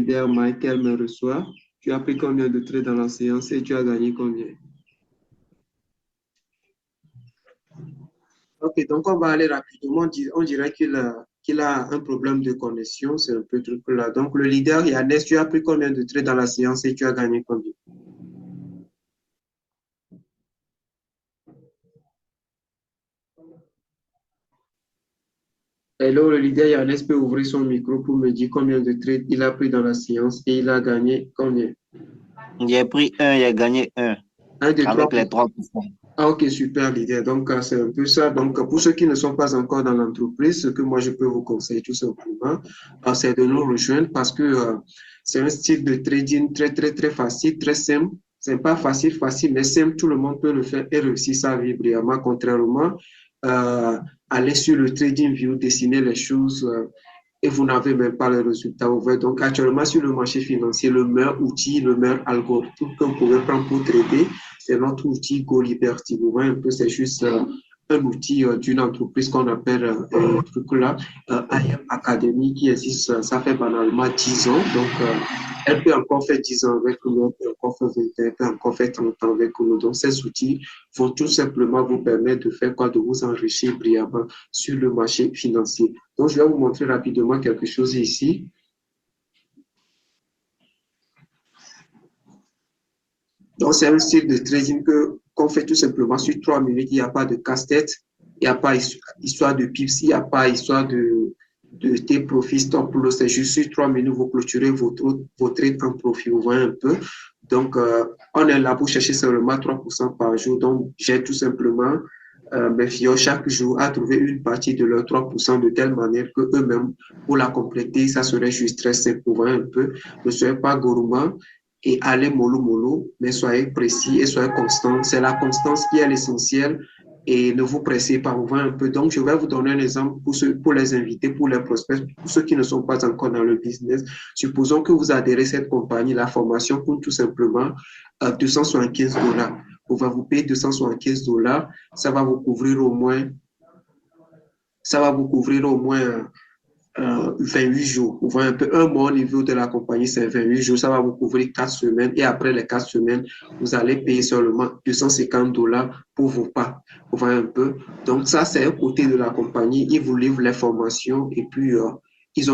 leader Michael me reçoit. Tu as pris combien de trades dans la séance et tu as gagné combien? Ok, donc on va aller rapidement. On dirait qu'il a un problème de connexion, c'est un peu truc là. Donc le leader, Yannis, tu as pris combien de trades dans la séance et tu as gagné combien? Hello, le leader Yannis peut ouvrir son micro pour me dire combien de trades il a pris dans la séance et il a gagné combien? J'ai pris un, j'ai gagné un, Un, deux, trois. avec les 3%. Ah, ok, super l'idée. Donc, c'est un peu ça. Donc, pour ceux qui ne sont pas encore dans l'entreprise, ce que moi, je peux vous conseiller tout simplement, c'est de nous rejoindre parce que c'est un style de trading très, très, très facile, très simple. C'est pas facile, facile, mais simple. Tout le monde peut le faire et réussir sa vie brillamment. Contrairement, euh, aller sur le trading view, dessiner les choses et vous n'avez même pas le résultat ouvert. Donc, actuellement, sur le marché financier, le meilleur outil, le meilleur algorithme que vous pouvez prendre pour trader, c'est notre outil GoLiberty. Vous voyez un peu, c'est juste un outil d'une entreprise qu'on appelle truc là, IM Academy, qui existe, ça fait banalement 10 ans. Donc, elle peut encore faire 10 ans avec nous, elle peut encore faire 20 ans, elle peut encore faire 30 ans avec nous. Donc, ces outils vont tout simplement vous permettre de faire quoi? De vous enrichir brillamment sur le marché financier. Donc, je vais vous montrer rapidement quelque chose ici. Donc, c'est un style de trading qu'on fait tout simplement sur 3 minutes. Il n'y a pas de casse-tête, il n'y a pas histoire de pips, il n'y a pas histoire de tes profits stop loss. C'est juste sur 3 minutes, vous clôturez vos trades en profit. Vous voyez un peu. Donc, on est là pour chercher seulement 3% par jour. Donc, j'ai tout simplement mes filles chaque jour à trouver une partie de leurs 3% de telle manière que eux-mêmes, pour la compléter, ça serait juste très simple. Vous voyez un peu. Ne soyez pas gourmand et allez mollo mollo, mais soyez précis et soyez constant. C'est la constance qui est l'essentiel et ne vous pressez pas, vous voyez un peu. Donc, je vais vous donner un exemple pour les invités, pour les prospects, pour ceux qui ne sont pas encore dans le business. Supposons que vous adhérez à cette compagnie, la formation coûte tout simplement 275 $. On va vous payer 275 $, ça va vous couvrir au moins 28 jours. Vous voyez un peu, un mois au niveau de la compagnie, c'est 28 jours. Ça va vous couvrir 4 semaines. Et après les 4 semaines, vous allez payer seulement 250 $ pour vos pas. Vous voyez un peu. Donc, ça, c'est un côté de la compagnie. Ils vous livrent les formations et puis ils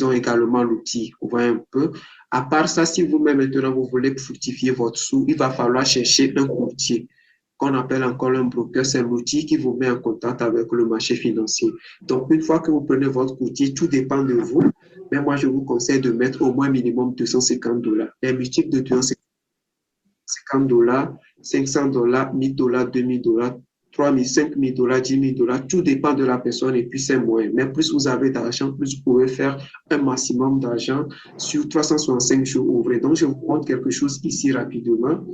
ont également l'outil. Vous voyez un peu. À part ça, si vous-même maintenant vous voulez fructifier votre sou, il va falloir chercher un courtier qu'on appelle encore un broker, c'est l'outil qui vous met en contact avec le marché financier. Donc, une fois que vous prenez votre outil, tout dépend de vous. Mais moi, je vous conseille de mettre au moins minimum 250 $. Les multiples de 250 $, 500 $, 1000 $, 2000 $, 3000, 5000 $, 10 000 $, tout dépend de la personne et puis c'est moins. Mais plus vous avez d'argent, plus vous pouvez faire un maximum d'argent sur 365 jours ouvrés. Donc, je vous montre quelque chose ici rapidement.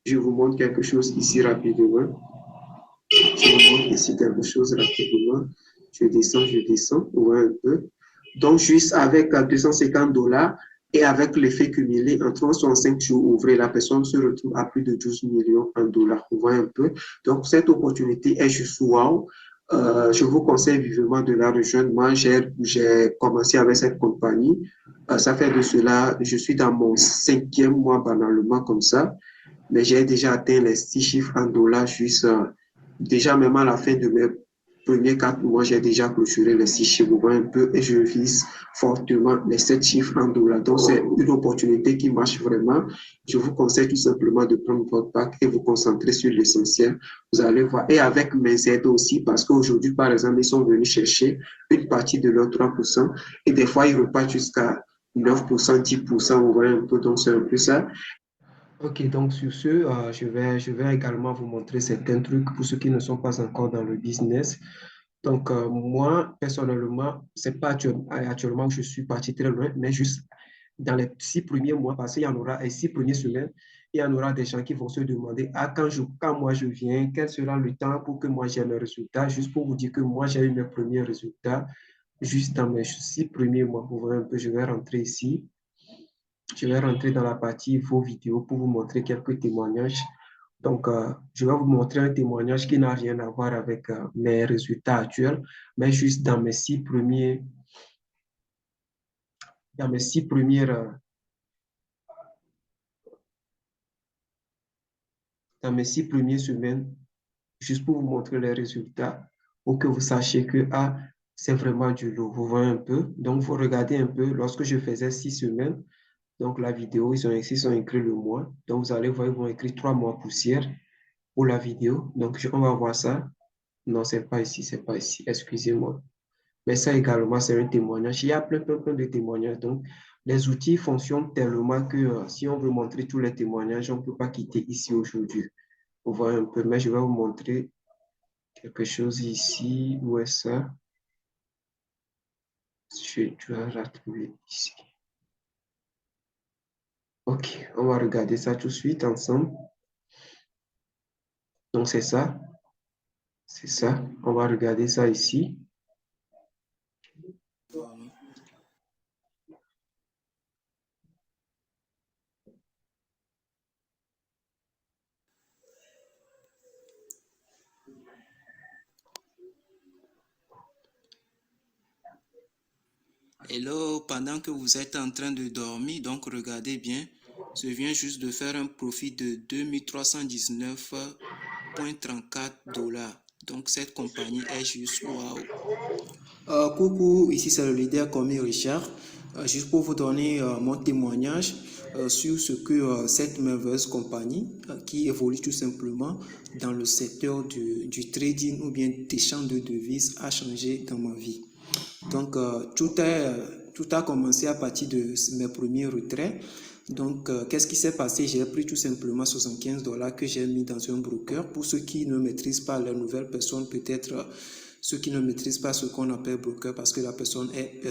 Je vous montre quelque chose ici rapidement. Je vous montre ici quelque chose rapidement. Je descends, on voit un peu. Donc, juste avec 250 $ et avec l'effet cumulé, en 365 jours ouvrés, la personne se retrouve à plus de 12 millions en dollars. On voit un peu. Donc, cette opportunité est juste wow. Je vous conseille vivement de la rejoindre. Moi, j'ai commencé avec cette compagnie. Ça fait de cela, je suis dans mon 5e mois banalement comme ça, mais j'ai déjà atteint les 6 chiffres en dollars juste déjà même à la fin de mes premiers 4 mois, j'ai déjà clôturé les 6 chiffres, vous voyez un peu, et je vise fortement les 7 chiffres en dollars. Donc, c'est une opportunité qui marche vraiment. Je vous conseille tout simplement de prendre votre pack et vous concentrer sur l'essentiel. Vous allez voir. Et avec mes aides aussi, parce qu'aujourd'hui, par exemple, ils sont venus chercher une partie de leurs 3%, et des fois, ils repartent jusqu'à 9%, 10%, vous voyez un peu. Donc, c'est un peu ça. Ok, donc sur ce, je vais également vous montrer certains trucs pour ceux qui ne sont pas encore dans le business. Donc, moi, personnellement, c'est pas actuellement que je suis parti très loin, mais juste dans les 6 premiers mois, parce qu'il y en aura les 6 premières semaines, il y en aura des gens qui vont se demander, ah, quand moi je viens, quel sera le temps pour que moi j'ai mes résultats, juste pour vous dire que moi j'ai eu mes premiers résultats, juste dans mes 6 premiers mois. Vous voyez un peu, je vais rentrer ici. Je vais rentrer dans la partie vos vidéos pour vous montrer quelques témoignages. Donc, je vais vous montrer un témoignage qui n'a rien à voir avec mes résultats actuels, mais juste dans mes 6 premiers dans mes 6 premières, dans mes 6 premières semaines, juste pour vous montrer les résultats, pour que vous sachiez que ah, c'est vraiment du lourd. Vous voyez un peu. Donc, vous regardez un peu. Lorsque je faisais 6 semaines, donc la vidéo, ils ont écrit le mois. Donc, vous allez voir, ils vont écrire 3 mois poussière pour la vidéo. Donc, on va voir ça. Non, c'est pas ici, c'est pas ici. Excusez-moi. Mais ça également, c'est un témoignage. Il y a plein de témoignages. Donc, les outils fonctionnent tellement que si on veut montrer tous les témoignages, on ne peut pas quitter ici aujourd'hui. Vous voyez un peu, mais je vais vous montrer quelque chose ici. Où est ça? Je dois la trouver ici. OK, on va regarder ça tout de suite ensemble. Donc, c'est ça. C'est ça. On va regarder ça ici. Hello, pendant que vous êtes en train de dormir, donc regardez bien, je viens juste de faire un profit de 2319,34 $. Donc cette compagnie est juste waouh. Coucou, ici c'est le leader commis Richard. Juste pour vous donner mon témoignage sur ce que cette merveilleuse compagnie qui évolue tout simplement dans le secteur du trading ou bien d'échange de devises a changé dans ma vie. Donc, tout a commencé à partir de mes premiers retraits. Donc, qu'est-ce qui s'est passé? J'ai pris tout simplement 75 $ que j'ai mis dans un broker. Pour ceux qui ne maîtrisent pas les nouvelles personnes, peut-être ceux qui ne maîtrisent pas ce qu'on appelle broker parce que la personne est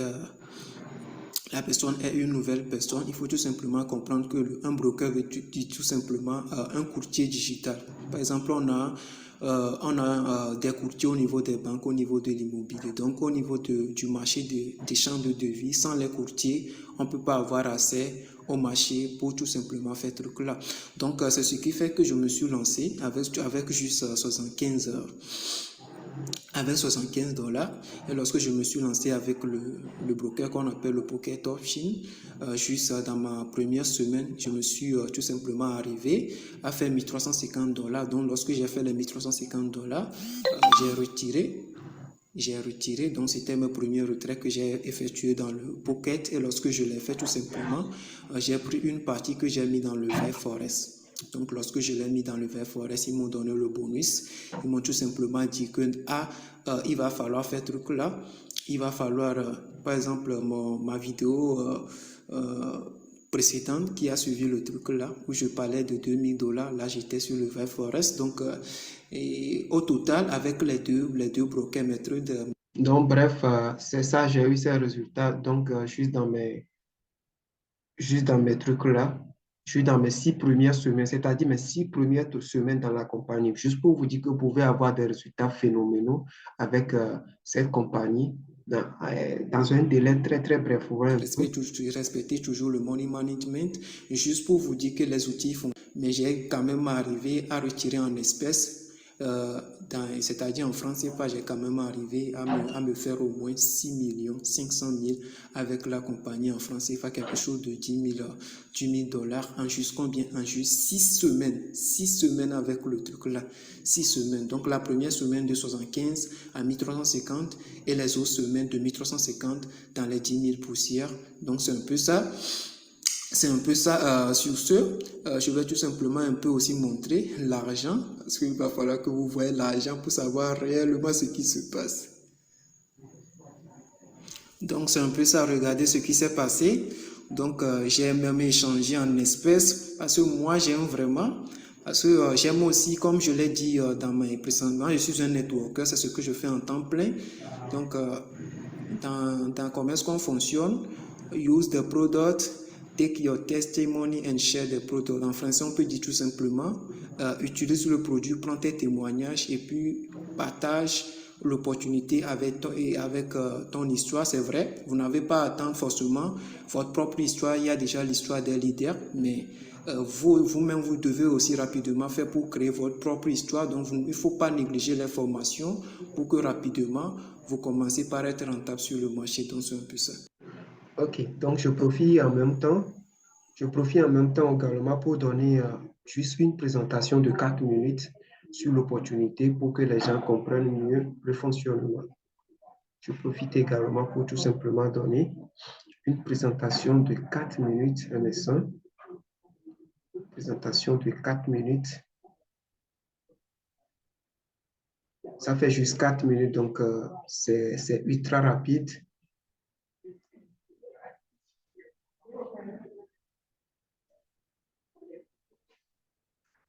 une nouvelle personne. Il faut tout simplement comprendre que un broker veut dire tout simplement un courtier digital. Par exemple, on a des courtiers au niveau des banques, au niveau de l'immobilier. Donc, au niveau du marché d'échange de devises, sans les courtiers, on ne peut pas avoir accès au marché pour tout simplement faire ce truc-là. Donc, c'est ce qui fait que je me suis lancé avec juste 75 $. Et lorsque je me suis lancé avec le broker qu'on appelle le Pocket Option, juste dans ma première semaine, je me suis tout simplement arrivé à faire 1350 $. Donc lorsque j'ai fait les 1350 $, j'ai retiré, donc c'était mes premiers retraits que j'ai effectués dans le Pocket. Et lorsque je l'ai fait tout simplement, j'ai pris une partie que j'ai mis dans le Vert Forest. Donc, lorsque je l'ai mis dans le Vert Forest, ils m'ont donné le bonus. Ils m'ont tout simplement dit que il va falloir faire ce truc-là. Il va falloir, par exemple, ma vidéo précédente qui a suivi le truc-là, où je parlais de 2000 $. Là, j'étais sur le Vert Forest. Donc, et au total, avec les deux brokers maîtres de... Donc, bref, c'est ça, j'ai eu ces résultats. Donc, juste dans mes trucs là, je suis dans mes 6 premières semaines, c'est-à-dire mes 6 premières semaines dans la compagnie. Juste pour vous dire que vous pouvez avoir des résultats phénoménaux avec cette compagnie dans un délai très, très bref. Respectez toujours le money management. Juste pour vous dire que les outils font. Mais j'ai quand même arrivé à retirer en espèces. C'est-à-dire en francs CFA, j'ai quand même arrivé à me faire au moins 6 500 000 avec la compagnie en francs CFA, quelque chose de 10 000 $ en juste combien? En juste 6 semaines. 6 semaines avec le truc là. 6 semaines. Donc la première semaine de 75 à 1350 et les autres semaines de 1350 dans les 10 000 poussières. Donc c'est un peu ça. C'est un peu ça. Sur ce, je vais tout simplement un peu aussi montrer l'argent, parce qu'il va falloir que vous voyez l'argent pour savoir réellement ce qui se passe. Donc c'est un peu ça, regardez ce qui s'est passé. Donc j'ai même échangé en espèces, parce que moi j'aime vraiment, parce que j'aime aussi, comme je l'ai dit dans mes précédents, je suis un networker, c'est ce que je fais en temps plein. Donc dans comment est-ce qu'on fonctionne? Use the product, take your testimony and share the product. En français, on peut dire tout simplement, utilise le produit, prends tes témoignages et puis partage l'opportunité avec ton histoire. C'est vrai, vous n'avez pas à attendre forcément votre propre histoire, il y a déjà l'histoire des leaders, mais vous-même, vous devez aussi rapidement faire pour créer votre propre histoire. Donc, il ne faut pas négliger les formations pour que rapidement, vous commencez par être rentable sur le marché. Donc, c'est un peu ça. Ok, donc je profite en même temps. Je profite en même temps également pour donner juste une présentation de 4 minutes sur l'opportunité pour que les gens comprennent mieux le fonctionnement. Je profite également pour tout simplement donner une présentation de 4 minutes, un instant. Présentation de 4 minutes. Ça fait juste 4 minutes, donc c'est ultra rapide.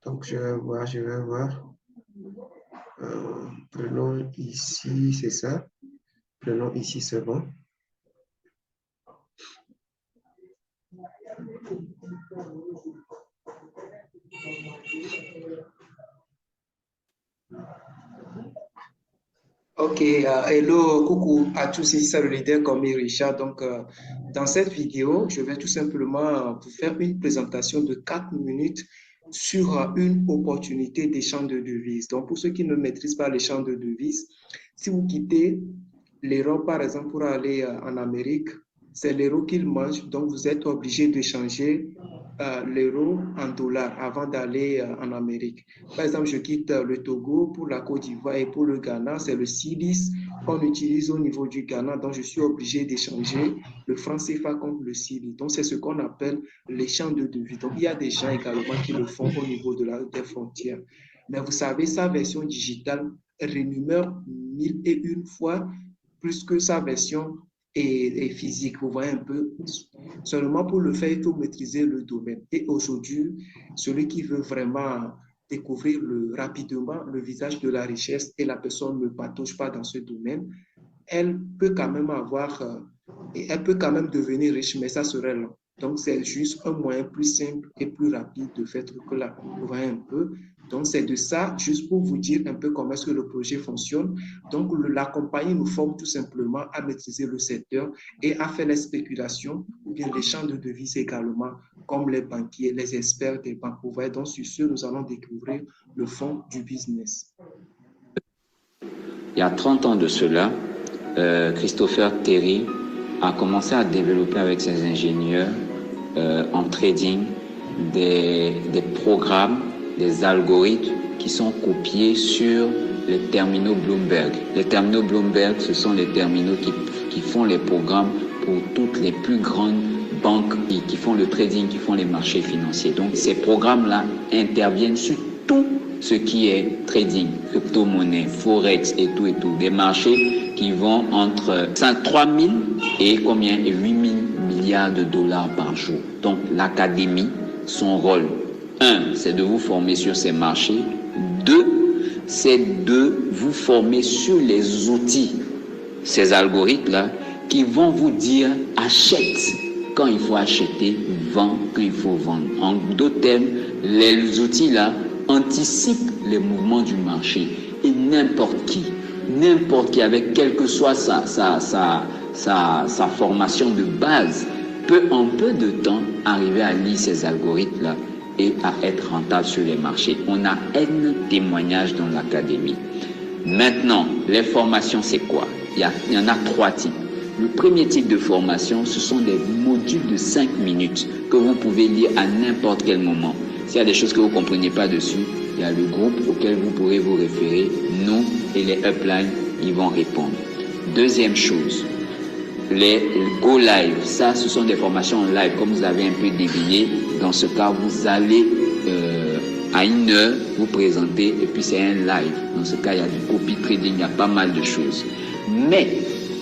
Donc, je vais voir. Prenons ici, c'est ça. Prenons ici, c'est bon. Ok, hello, coucou à tous, ici c'est le leader comme Richard. Donc, dans cette vidéo, je vais tout simplement vous faire une présentation de 4 minutes sur une opportunité d'échange de devises. Donc, pour ceux qui ne maîtrisent pas l'échange de devises, si vous quittez l'euro, par exemple, pour aller en Amérique, c'est l'euro qu'ils mangent. Donc, vous êtes obligé d'échanger l'euro en dollars avant d'aller en Amérique. Par exemple, je quitte le Togo pour la Côte d'Ivoire et pour le Ghana, c'est le cedis qu'on utilise au niveau du Ghana. Donc, je suis obligé d'échanger le franc CFA contre le cedis. Donc, c'est ce qu'on appelle l'échange de devises. Donc, il y a des gens également qui le font au niveau des frontières. Mais vous savez, sa version digitale rémunère 1001 fois plus que sa version et physique. Vous voyez un peu. Seulement pour le faire, il faut maîtriser le domaine. Et aujourd'hui, celui qui veut vraiment découvrir rapidement le visage de la richesse et la personne ne patauge pas dans ce domaine, elle peut quand même elle peut quand même devenir riche, mais ça serait lent. Donc, c'est juste un moyen plus simple et plus rapide de faire ce truc-là. Vous voyez un peu. Donc, c'est de ça, juste pour vous dire un peu comment est-ce que le projet fonctionne. Donc, la compagnie nous forme tout simplement à maîtriser le secteur et à faire les spéculations ou bien l'échange de devises également, comme les banquiers, les experts des banques. Vous voyez, donc, sur ce, nous allons découvrir le fond du business. Il y a 30 ans de cela, Christopher Terry a commencé à développer avec ses ingénieurs en trading des programmes, des algorithmes qui sont copiés sur les terminaux Bloomberg. Les terminaux Bloomberg, ce sont les terminaux qui font les programmes pour toutes les plus grandes banques qui font le trading, qui font les marchés financiers. Donc ces programmes-là interviennent sur tout ce qui est trading, crypto-monnaie, forex et tout. Des marchés qui vont entre 3 000 et 8 000 milliards de dollars par jour. Donc l'académie, son rôle, 1, c'est de vous former sur ces marchés. 2, c'est de vous former sur les outils, ces algorithmes-là, qui vont vous dire achète quand il faut acheter, vend quand il faut vendre. En d'autres termes, les outils-là anticipent les mouvements du marché et n'importe qui, avec quelle que soit sa formation de base, peut en peu de temps arriver à lire ces algorithmes-là et à être rentable sur les marchés. On a un témoignage dans l'académie. Maintenant, les formations, c'est quoi? Il y en a 3 types. Le premier type de formation, ce sont des modules de 5 minutes que vous pouvez lire à n'importe quel moment. S'il y a des choses que vous ne comprenez pas dessus, il y a le groupe auquel vous pourrez vous référer. Nous et les uplines, ils vont répondre. Deuxième chose, les Go Live. Ça, ce sont des formations en live. Comme vous avez un peu deviné, dans ce cas, vous allez à 1 heure vous présenter et puis c'est un live. Dans ce cas, il y a du copy trading, il y a pas mal de choses. Mais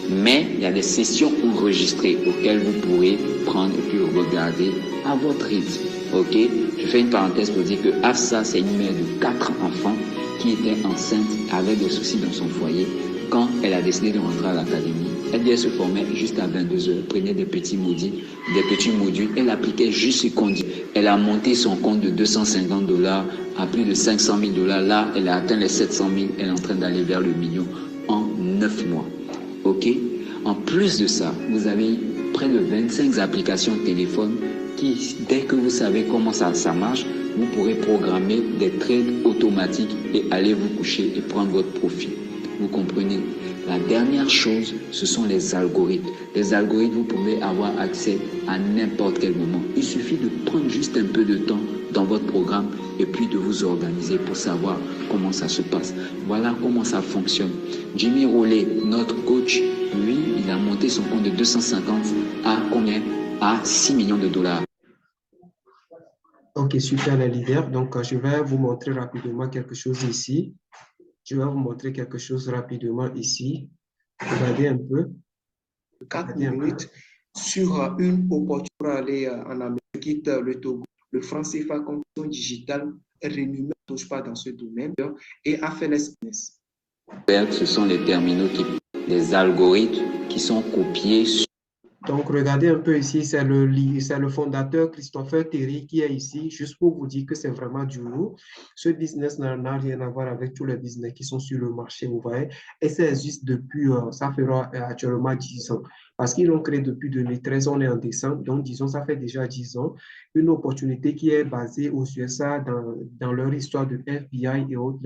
il y a des sessions enregistrées auxquelles vous pourrez prendre et puis regarder à votre rythme. Ok, je fais une parenthèse pour dire que Afsa, c'est une mère de 4 enfants qui était enceinte avec des soucis dans son foyer. Quand elle a décidé de rentrer à l'académie, elle devait se former juste à 22 heures, prenait des petits modules, elle appliquait juste ce qu'on dit. Elle a monté son compte de $250 à plus de 500 000 $. Là, elle a atteint les 700 000, elle est en train d'aller vers le million en 9 mois. Ok? En plus de ça, vous avez près de 25 applications téléphone qui, dès que vous savez comment ça marche, vous pourrez programmer des trades automatiques et aller vous coucher et prendre votre profit. Vous comprenez? La dernière chose, ce sont les algorithmes. Les algorithmes, vous pouvez avoir accès à n'importe quel moment. Il suffit de prendre juste un peu de temps dans votre programme et puis de vous organiser pour savoir comment ça se passe. Voilà comment ça fonctionne. Jimmy Rollet, notre coach, lui, il a monté son compte de 250 à combien? À 6 millions de dollars. Ok, super les leaders. Donc, je vais vous montrer rapidement quelque chose ici. Je vais vous montrer quelque chose rapidement ici. Regardez un peu. 4 minutes sur une opportunité pour aller en Amérique, le Togo. Le franc CFA condition digitale renommé ne touche pas dans ce domaine et a fait business. Ce sont les terminaux, les algorithmes qui sont copiés. Donc, regardez un peu ici, c'est le fondateur Christopher Terry qui est ici, juste pour vous dire que c'est vraiment du lourd. Ce business n'a rien à voir avec tous les business qui sont sur le marché, vous voyez. Et ça existe depuis, ça fera actuellement 10 ans. Parce qu'ils l'ont créé depuis 2013, on est en décembre, donc disons, ça fait déjà 10 ans. Une opportunité qui est basée aux USA dans leur histoire de FBI et autres,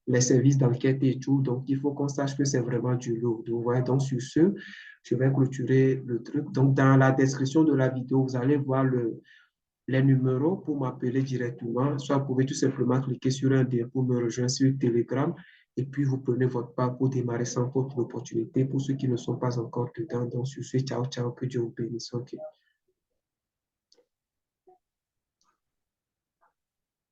les services d'enquête et tout. Donc, il faut qu'on sache que c'est vraiment du lourd. Donc, vous voyez, donc sur ce, je vais clôturer le truc. Donc, dans la description de la vidéo, vous allez voir les numéros pour m'appeler directement. Soit vous pouvez tout simplement cliquer sur un lien pour me rejoindre sur Telegram. Et puis, vous prenez votre part pour démarrer sans faute l'opportunité pour ceux qui ne sont pas encore dedans. Donc, sur ce, ciao, ciao, que Dieu vous bénisse. OK.